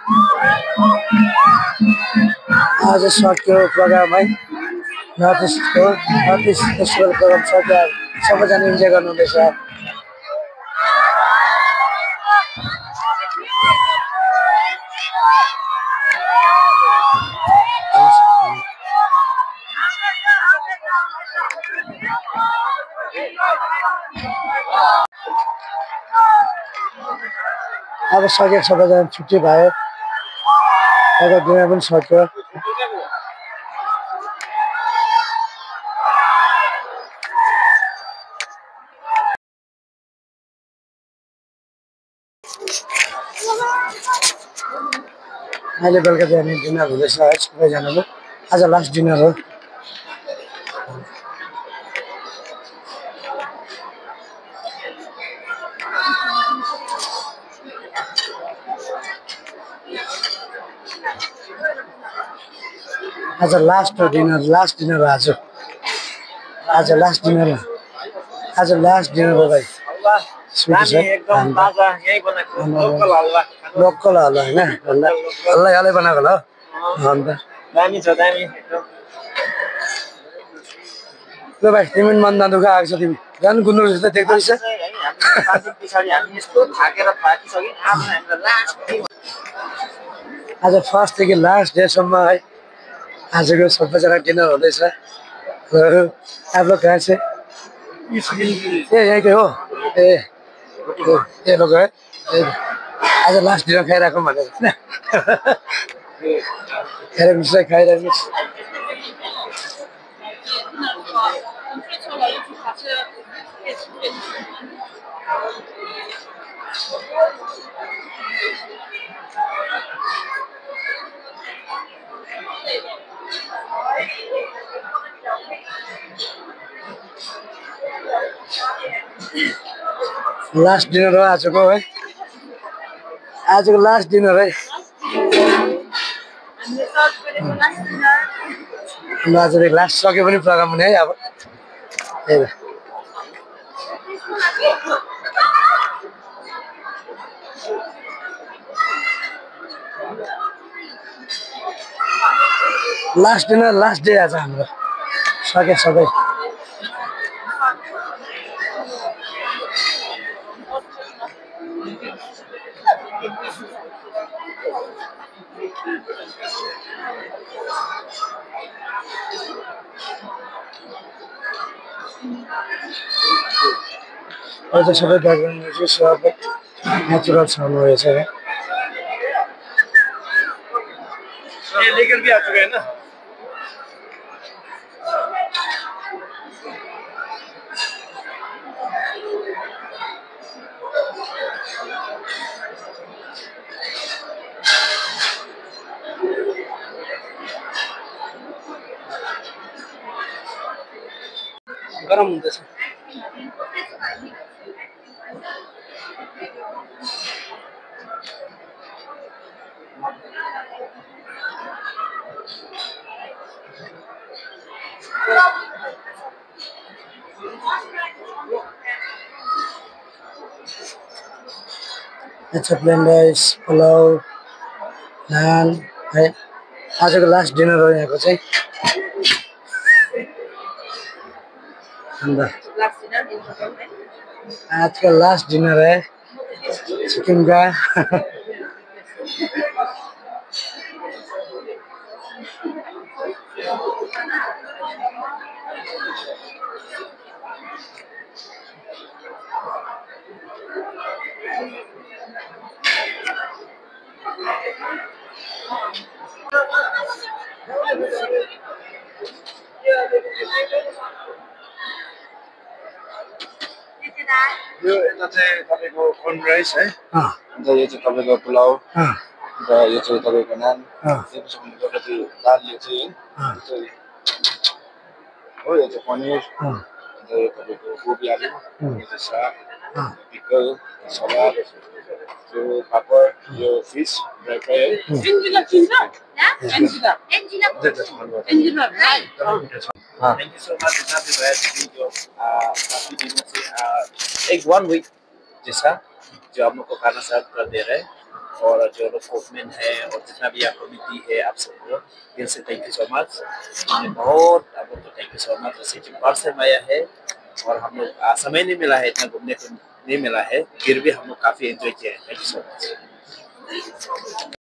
आज सक्यो प्रोग्राम है नर्थ इस्टको नर्थ इस्ट फेस्टिभल प्रोग्राम सक्यो सबैजना इन्जोय गर्नुहुँदैछ अब सक्यो सबैजना छुट्टी भयो अब डिनर पनि सक्यो अहिले बेलुका चाहिँ हामी डिनर हुँदैछ है सबैजनाको आज लास्ट डिनर हो आज लास्ट डिनर हो आज लास्ट डिनर हो भाइ एकदम ताजा यही बनाएको लोकल हलवा लोकल हलवा हैन हल्लै बनाएको ल अन्त दामी छ दामी एकदम ल भाइ तिमी पनि मन दुःख आएको छ तिमी जानु गुन्द्रो जस्तो देख्दै छ पछाडि हामी यस्तो थाकेर थाकिसक्यौँ आज हाम्रो लास्ट आज फर्स्टदेखि लास्ट डेसम्म है आजको सबैजना डिनर हुँदैछ आप लोग कहाँ से यहीँकै हो ए लोग है आज लास्ट डिनर खाइराखौँ भनेर खाइरहेको लास्ट डिनर हो आजको है आजको लास्ट डिनर है आजदेखि लास्ट सक्यो पनि प्रोग्राम हुने है अब लास्ट डिनर लास्ट डे आज हाम्रो सक्यो सबै अहिले सबै ब्याकग्राउन्ड म्युजिक सबै नेचुरल साउन्ड रहेछ है लेकर भी आ चुका है ना गरम हुँदैछ अच्छा प्लेन राइस पुलाउ नान है आजको लास्ट डिनर हो यहाँको चाहिँ आज का लास्ट डिनर है चिकन का यो यता चाहिँ तपाईको कर्न राइस है अन्त यो चाहिँ तपाईको पुलाउ अन्त यो चाहिँ तपाईको नान त्यसपछि कति दाल यो चाहिँ हो यो चाहिँ पनिर अन्त यो तपाईको गोबी आलु यो चाहिँ साग पिकल सलाद यो पापड यो फिश ड्राई फ्राई है Thank you so much for having us video काफी दिनों से एक 1 वीक जैसा जो हम लोग को खाना सर्व कर दे रहे हैं और जो लोग कोचमैन है और जितना भी आप कमिटी है, आप सबको दिल से थैंक यू सो मच। बहुत आपको थैंक यू सो मच। जैसे कि फर्स्ट टाइम आया है और हम लोग समय नहीं मिला है, इतना घूमने को नहीं मिला है, फिर भी हम लोग काफ़ी एंजॉय किया है। Thank you so much.